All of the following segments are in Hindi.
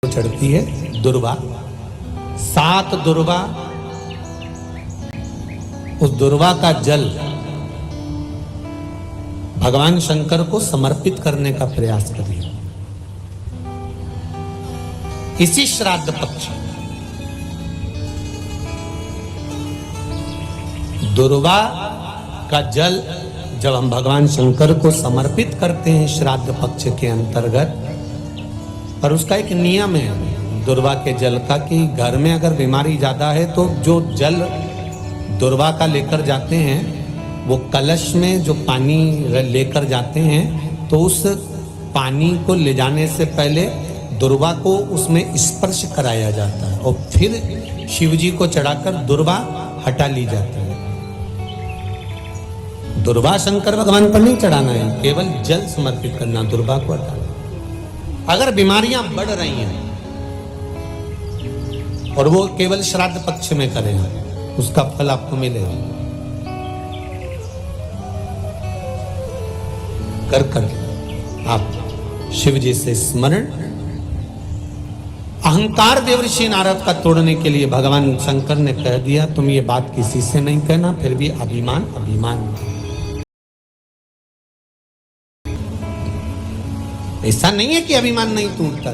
चढ़ती है दुर्वा। 7 दुर्वा, उस दुर्वा का जल भगवान शंकर को समर्पित करने का प्रयास करिए। इसी श्राद्ध पक्ष दुर्वा का जल जब हम भगवान शंकर को समर्पित करते हैं श्राद्ध पक्ष के अंतर्गत, पर उसका एक नियम है दुर्वा के जल का कि घर में अगर बीमारी ज्यादा है तो जो जल दुर्वा का लेकर जाते हैं वो कलश में जो पानी लेकर जाते हैं तो उस पानी को ले जाने से पहले दुर्वा को उसमें स्पर्श कराया जाता है और फिर शिव जी को चढ़ाकर दुर्वा हटा ली जाती है। दुर्वा शंकर भगवान पर नहीं चढ़ाना है, केवल जल समर्पित करना, दुर्वा को हटाना। अगर बीमारियां बढ़ रही हैं और वो केवल श्राद्ध पक्ष में करें, उसका फल आपको मिलेगा। कर आप शिव जी से स्मरण। अहंकार देवर्षि नारद का तोड़ने के लिए भगवान शंकर ने कह दिया तुम ये बात किसी से नहीं कहना, फिर भी अभिमान अभिमान। ऐसा नहीं है कि अभिमान नहीं टूटता।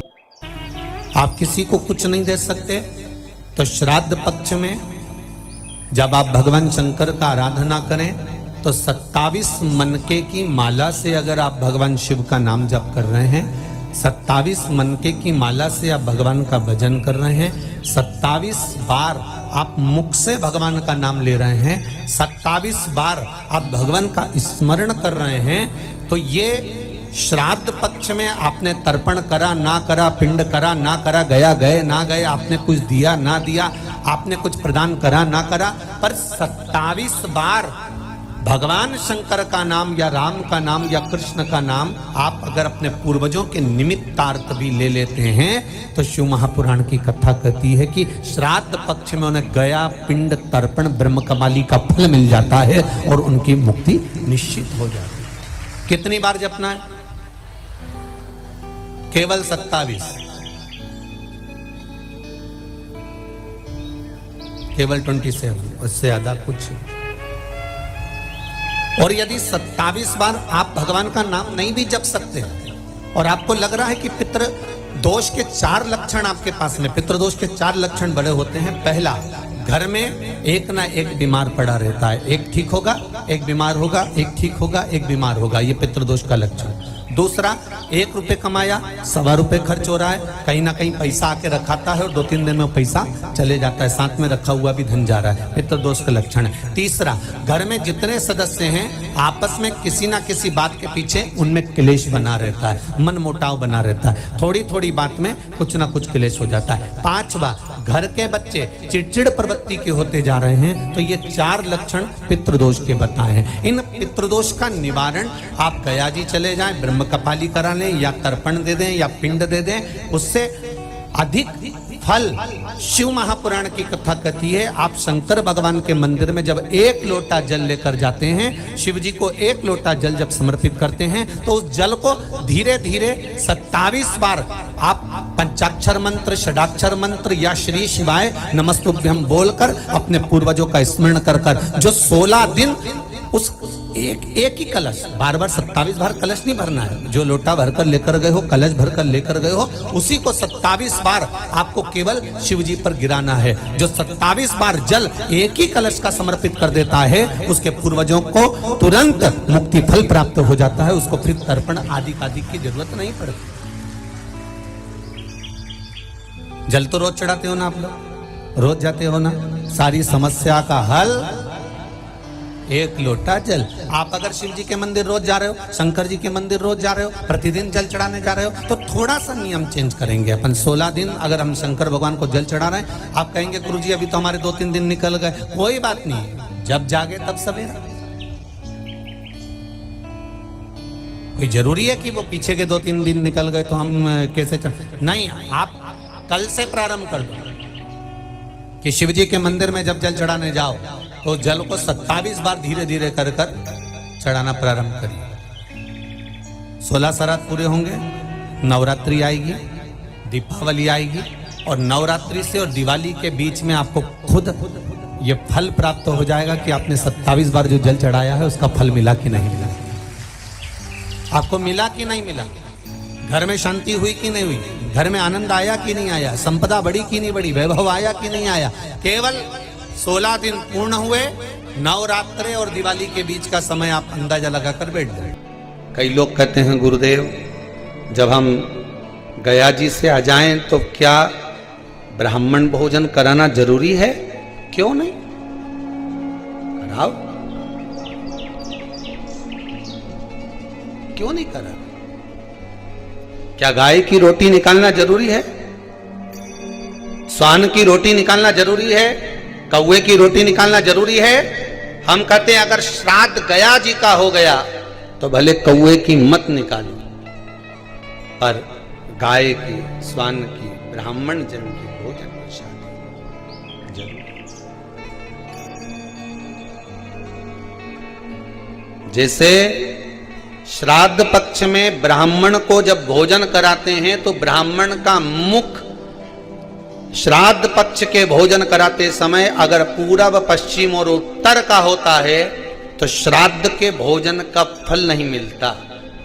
आप किसी को कुछ नहीं दे सकते, तो श्राद्ध पक्ष में जब आप भगवान शंकर का आराधना करें तो 27 मनके की माला से अगर आप भगवान शिव का नाम जप कर रहे हैं, 27 मनके की माला से आप भगवान का भजन कर रहे हैं, 27 बार आप मुख से भगवान का नाम ले रहे हैं, 27 बार आप भगवान का स्मरण कर रहे हैं, तो ये श्राद्ध पक्ष में आपने तर्पण करा ना करा, पिंड करा ना करा, गया गए ना गए, आपने कुछ दिया ना दिया, आपने कुछ प्रदान करा ना करा, पर 27 बार भगवान शंकर का नाम या राम का नाम या कृष्ण का नाम आप अगर अपने पूर्वजों के निमित्तार्थ भी ले लेते हैं तो शिव महापुराण की कथा कहती है कि श्राद्ध पक्ष में उन्हें गया पिंड तर्पण ब्रह्म कमाली का फल मिल जाता है और उनकी मुक्ति निश्चित हो जाती है। कितनी बार जपना है? केवल 27, केवल 27, उससे ज्यादा कुछ। और यदि 27 बार आप भगवान का नाम नहीं भी जप सकते और आपको लग रहा है कि पितृ दोष के 4 लक्षण आपके पास में, पितृदोष के 4 लक्षण बड़े होते हैं। पहला, घर में एक ना एक बीमार पड़ा रहता है, एक ठीक होगा एक बीमार होगा, एक ठीक होगा एक बीमार होगा, ये पितृदोष का लक्षण। दूसरा, 1 रुपए कमाया 1.25 रुपए खर्च हो रहा है, कहीं ना कहीं पैसा आके रखाता है और 2-3 दिन में पैसा चले जाता है, साथ में रखा हुआ भी धन जा रहा है, पितृदोष का लक्षण है। तीसरा, घर में जितने सदस्य हैं आपस में किसी ना किसी बात के पीछे उनमें क्लेश बना रहता है, मन मुटाव बना रहता है, थोड़ी थोड़ी बात में कुछ ना कुछ क्लेश हो जाता है। 5वां, घर के बच्चे चिड़चिड़ प्रवृत्ति के होते जा रहे हैं, तो ये 4 लक्षण पितृदोष के बताए हैं। इन पितृदोष का निवारण आप गया जी चले जाएं, ब्रह्म कपाली करा लें या तर्पण दे दें या पिंड दे दें, उससे अधिक फल शिव महापुराण की कथा कहती है। आप शंकर भगवान के मंदिर में जब 1 लोटा जल लेकर जाते हैं, शिव जी को 1 लोटा जल जब समर्पित करते हैं तो उस जल को धीरे धीरे 27 बार आप पंचाक्षर मंत्र, षडाक्षर मंत्र या श्री शिवाय नमस्तुभ्यं बोलकर अपने पूर्वजों का स्मरण कर जो 16 दिन उस एक ही कलश, बार बार 27 बार कलश नहीं भरना है, जो लोटा भरकर लेकर गए हो, कलश भरकर लेकर गए हो, उसी को 27 बार आपको केवल शिव जी पर गिराना है। जो 27 बार जल एक ही कलश का समर्पित कर देता है उसके पूर्वजों को तुरंत मुक्ति फल प्राप्त हो जाता है, उसको फिर तर्पण आदि की जरूरत नहीं पड़ती। जल तो रोज चढ़ाते हो ना आप लोग, रोज जाते हो ना, सारी समस्या का हल 1 लोटा जल। आप अगर शिव जी के मंदिर रोज जा रहे हो, शंकर जी के मंदिर रोज जा रहे हो, प्रतिदिन जल चढ़ाने जा रहे हो, तो थोड़ा सा नियम चेंज करेंगे अपन। 16 दिन अगर हम शंकर भगवान को जल चढ़ा रहे हैं, आप कहेंगे गुरुजी अभी तो हमारे 2-3 दिन निकल गए, कोई बात नहीं, जब जागे तब सवेरा। कोई जरूरी है कि वो पीछे के 2-3 दिन निकल गए तो हम कैसे नहीं, आप कल से प्रारंभ कर दो कि शिव जी के मंदिर में जब जल चढ़ाने जाओ तो जल को 27 बार धीरे धीरे कर चढ़ाना प्रारंभ करिए। 16 श्राद्ध पूरे होंगे, नवरात्रि आएगी, दीपावली आएगी और नवरात्रि से और दिवाली के बीच में आपको खुद ये फल प्राप्त हो जाएगा कि आपने 27 बार जो जल चढ़ाया है उसका फल मिला कि नहीं मिला, आपको मिला कि नहीं मिला, घर में शांति हुई कि नहीं हुई, घर में आनंद आया कि नहीं आया, संपदा बढ़ी कि नहीं बढ़ी, वैभव आया कि नहीं आया। केवल 16 दिन पूर्ण हुए, नवरात्रे और दिवाली के बीच का समय आप अंदाजा लगाकर बैठ जाए। कई लोग कहते हैं गुरुदेव जब हम गया जी से आ जाएं तो क्या ब्राह्मण भोजन कराना जरूरी है? क्यों नहीं, कराओ, क्यों नहीं करा? क्या गाय की रोटी निकालना जरूरी है? स्वान की रोटी निकालना जरूरी है? कौवे की रोटी निकालना जरूरी है? हम कहते हैं अगर श्राद्ध गया जी का हो गया तो भले कौवे की मत निकालो, पर गाय की, स्वान की, ब्राह्मण जन की भोजन प्रसाद जरूर। जैसे श्राद्ध पक्ष में ब्राह्मण को जब भोजन कराते हैं तो ब्राह्मण का मुख श्राद्ध पक्ष के भोजन कराते समय अगर पूरब, पश्चिम और उत्तर का होता है तो श्राद्ध के भोजन का फल नहीं मिलता,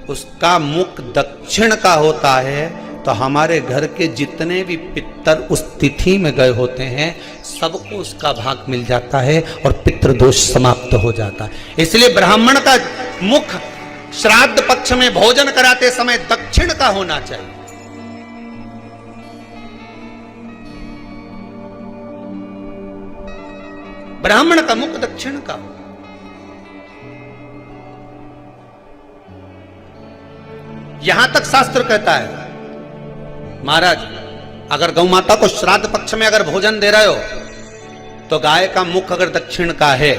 उसका मुख दक्षिण का होता है। तो हमारे घर के जितने भी पितर उस तिथि में गए होते हैं सबको उसका भाग मिल जाता है और पितृदोष समाप्त हो जाता है। इसलिए ब्राह्मण का मुख श्राद्ध पक्ष में भोजन कराते समय दक्षिण का होना चाहिए। ब्राह्मण का मुख दक्षिण का। यहां तक शास्त्र कहता है महाराज अगर गौ माता को श्राद्ध पक्ष में अगर भोजन दे रहे हो तो गाय का मुख अगर दक्षिण का है,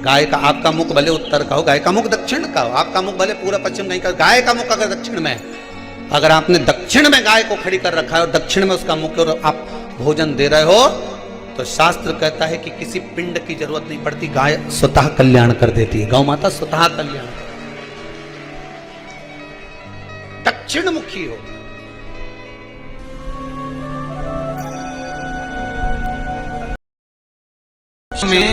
गाय का, आपका मुख भले उत्तर का हो, गाय का मुख दक्षिण का हो, आपका मुख भले पूरा पश्चिम नहीं का, गाय का मुख अगर दक्षिण में, अगर आपने दक्षिण में गाय को खड़ी कर रखा है और दक्षिण में उसका मुख और आप भोजन दे रहे हो तो शास्त्र कहता है कि किसी पिंड की जरूरत नहीं पड़ती, गाय स्वतः कल्याण कर देती है, गौ माता स्वतः कल्याण, दक्षिण मुखी हो। में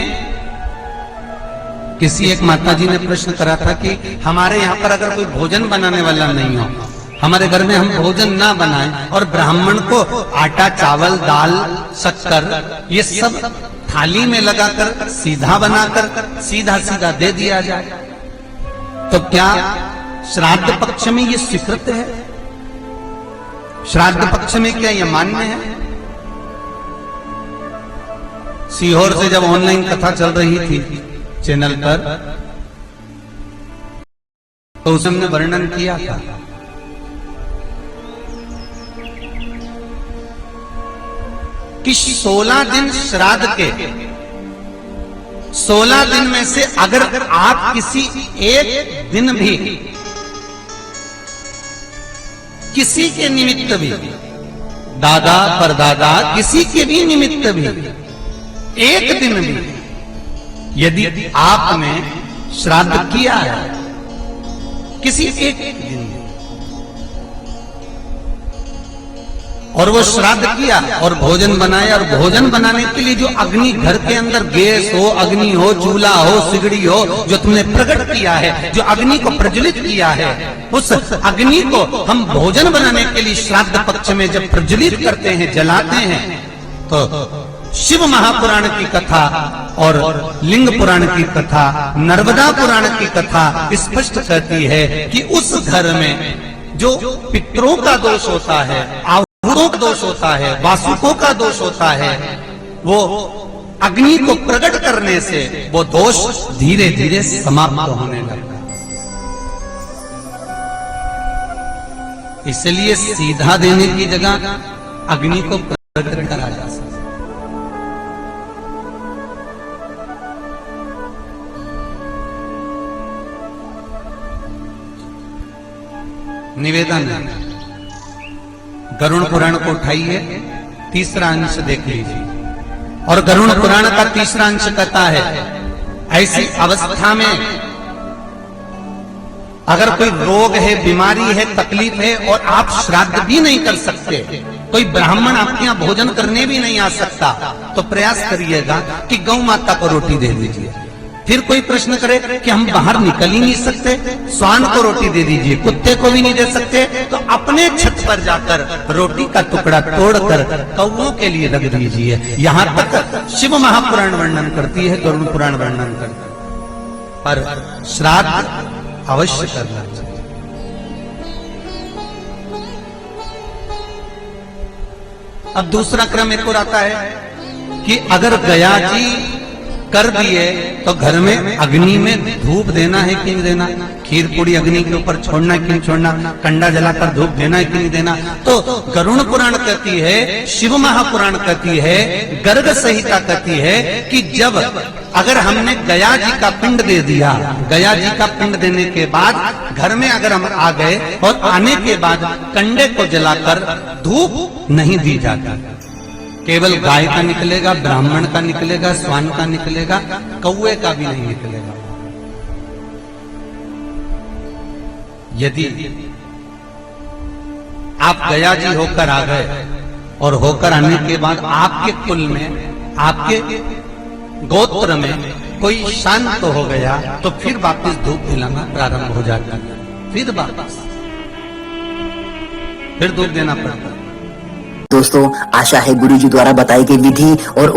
किसी एक माता जी ने प्रश्न करा था कि हमारे यहाँ पर अगर कोई भोजन बनाने वाला नहीं हो, हमारे घर में हम भोजन ना बनाएं और ब्राह्मण को आटा, चावल, दाल, शक्कर ये सब थाली में लगाकर सीधा बनाकर सीधा सीधा दे दिया जाए तो क्या श्राद्ध पक्ष में ये स्वीकृत है? श्राद्ध पक्ष में क्या ये मान्य है? सीहोर से जब ऑनलाइन कथा चल रही थी चैनल पर तो उसने वर्णन किया था कि 16 दिन श्राद्ध के 16 दिन में से अगर आप किसी एक दिन भी किसी के निमित्त भी, दादा परदादा किसी के भी निमित्त भी एक दिन भी यदि आपने श्राद्ध किया है किसी एक दिन और वो श्राद्ध किया और भोजन बनाया और भोजन बनाने के लिए जो अग्नि घर के अंदर गैस हो, अग्नि हो, चूल्हा हो, सिगड़ी हो, जो तुमने प्रकट किया है, जो अग्नि को प्रज्वलित किया है, उस अग्नि को हम भोजन बनाने के लिए श्राद्ध पक्ष में जब प्रज्वलित करते हैं, जलाते हैं तो शिव महापुराण की कथा और लिंग पुराण की कथा, नर्मदा पुराण की कथा स्पष्ट कहती है कि उस घर में जो पितरों का दोष होता है, आहुरों का दोष होता है, वासुकों का दोष होता है, वो अग्नि को प्रकट करने से वो दोष धीरे धीरे समाप्त होने लगता है। इसलिए सीधा देने की जगह अग्नि को प्रकट करा जा सकता है। निवेदन गरुड़ पुराण को उठाइए, तीसरा अंश देख लीजिए और गरुड़ पुराण का तीसरा अंश कहता है ऐसी अवस्था में अगर कोई रोग है, बीमारी है, तकलीफ है और आप श्राद्ध भी नहीं कर सकते कोई ब्राह्मण आपके यहाँ भोजन करने भी नहीं आ सकता तो प्रयास करिएगा कि गौ माता को रोटी दे दीजिए। फिर कोई प्रश्न करे कि हम बाहर निकल ही नहीं सकते, श्वान को रोटी दे दीजिए, कुत्ते को भी नहीं दे सकते, तो अपने छत पर जाकर रोटी का टुकड़ा तोड़कर कौओं के लिए रख दीजिए। यहां तक शिव महापुराण वर्णन करती है, गरुड़ पुराण वर्णन करती है। पर श्राद्ध अवश्य करना चाहिए। अब दूसरा क्रम एक और आता है कि अगर गया जी कर दिए तो घर में अग्नि में धूप देना है कि नहीं देना, खीर पूरी अग्नि के ऊपर छोड़ना कि नहीं छोड़ना, कंडा जलाकर धूप देना है कि नहीं देना। तो गरुड़ पुराण कहती है, शिव महापुराण कहती है, गर्ग संहिता कहती है कि जब अगर हमने गया जी का पिंड दे दिया, गया जी का पिंड देने के बाद घर में अगर हम आ गए और आने के बाद कंडे को जलाकर धूप नहीं दी जाती, केवल गाय का निकलेगा, ब्राह्मण का निकलेगा, श्वान का निकलेगा, कौवे का भी नहीं निकलेगा। यदि आप गया जी होकर आ गए और होकर आने के बाद आपके कुल में, आपके गोत्र में कोई शांत हो गया तो फिर वापस धूप दिलाना प्रारंभ हो जाता है, फिर वापस फिर धूप देना पड़ता है। दोस्तों, आशा है गुरुजी द्वारा बताई गई विधि और